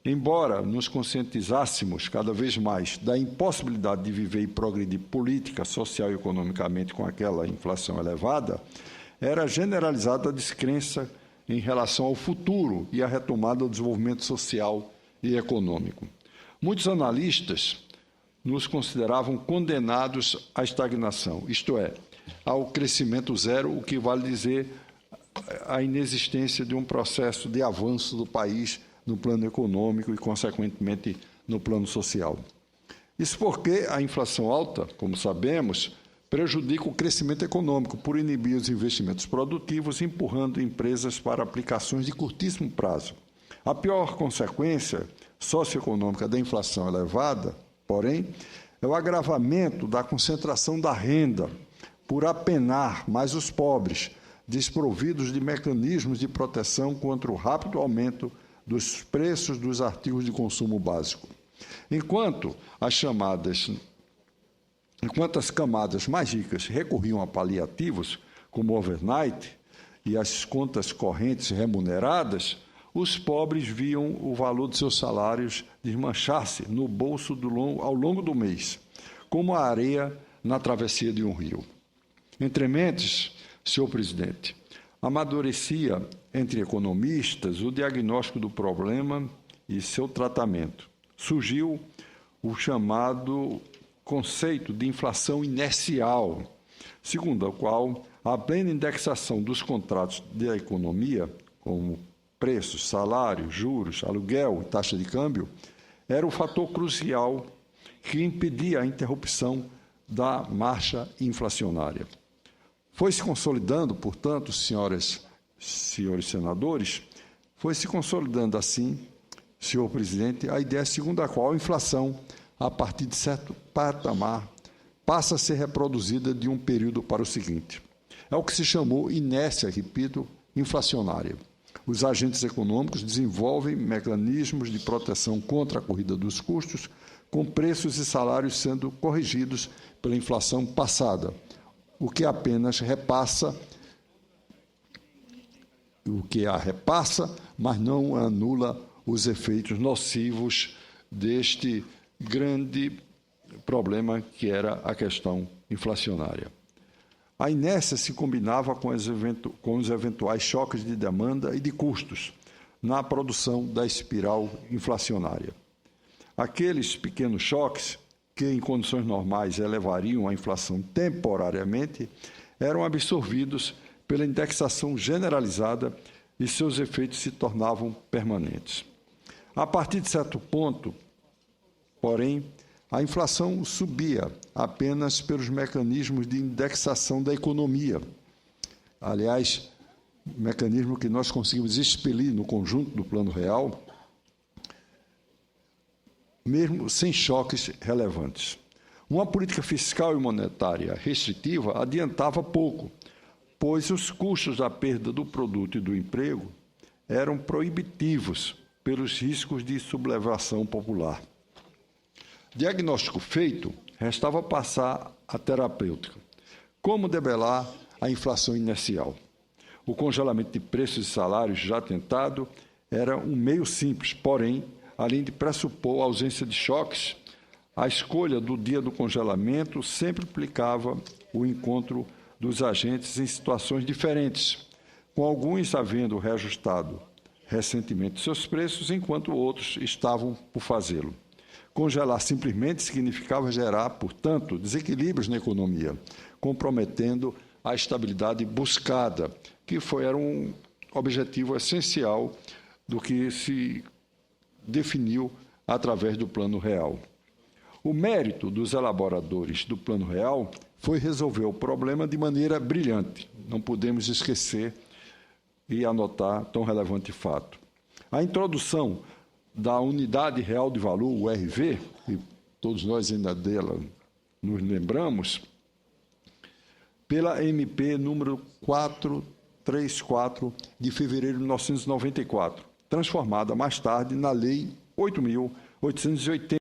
Embora nos conscientizássemos cada vez mais da impossibilidade de viver e progredir política, social e economicamente com aquela inflação elevada, era generalizada a descrença em relação ao futuro e à retomada do desenvolvimento social e econômico. Muitos analistas nos consideravam condenados à estagnação, isto é, ao crescimento zero, o que vale dizer a inexistência de um processo de avanço do país no plano econômico e, consequentemente, no plano social. Isso porque a inflação alta, como sabemos, prejudica o crescimento econômico por inibir os investimentos produtivos, empurrando empresas para aplicações de curtíssimo prazo. A pior consequência socioeconômica da inflação elevada, porém, é o agravamento da concentração da renda por apenar mais os pobres, desprovidos de mecanismos de proteção contra o rápido aumento dos preços dos artigos de consumo básico. Enquanto as camadas mais ricas recorriam a paliativos, como o overnight e as contas correntes remuneradas, os pobres viam o valor de seus salários desmanchar-se no bolso ao longo do mês, como a areia na travessia de um rio. Entre mentes, senhor presidente, amadurecia entre economistas o diagnóstico do problema e seu tratamento. Surgiu o chamado conceito de inflação inercial, segundo o qual a plena indexação dos contratos da economia, como preços, salários, juros, aluguel e taxa de câmbio, era o fator crucial que impedia a interrupção da marcha inflacionária. Foi-se consolidando, portanto, senhores senadores, foi-se consolidando assim, senhor presidente, a ideia segundo a qual a inflação, a partir de certo patamar, passa a ser reproduzida de um período para o seguinte. É o que se chamou inércia, repito, inflacionária. Os agentes econômicos desenvolvem mecanismos de proteção contra a corrida dos custos, com preços e salários sendo corrigidos pela inflação passada, o que apenas repassa, mas não anula os efeitos nocivos deste grande problema que era a questão inflacionária. A inércia se combinava com os eventuais choques de demanda e de custos na produção da espiral inflacionária. Aqueles pequenos choques, que em condições normais elevariam a inflação temporariamente, eram absorvidos pela indexação generalizada e seus efeitos se tornavam permanentes. A partir de certo ponto, porém, a inflação subia apenas pelos mecanismos de indexação da economia. Aliás, mecanismo que nós conseguimos expelir no conjunto do Plano Real, mesmo sem choques relevantes. Uma política fiscal e monetária restritiva adiantava pouco, pois os custos da perda do produto e do emprego eram proibitivos pelos riscos de sublevação popular. Diagnóstico feito, restava passar a terapêutica. Como debelar a inflação inercial? O congelamento de preços e salários já tentado era um meio simples, porém, além de pressupor a ausência de choques, a escolha do dia do congelamento sempre implicava o encontro dos agentes em situações diferentes, com alguns havendo reajustado recentemente seus preços, enquanto outros estavam por fazê-lo. Congelar simplesmente significava gerar, portanto, desequilíbrios na economia, comprometendo a estabilidade buscada, que era um objetivo essencial do que se definiu através do Plano Real. O mérito dos elaboradores do Plano Real foi resolver o problema de maneira brilhante. Não podemos esquecer e anotar tão relevante fato. A introdução da Unidade Real de Valor, o URV, e todos nós ainda dela nos lembramos, pela MP número 434 de fevereiro de 1994, transformada mais tarde na Lei 8.880,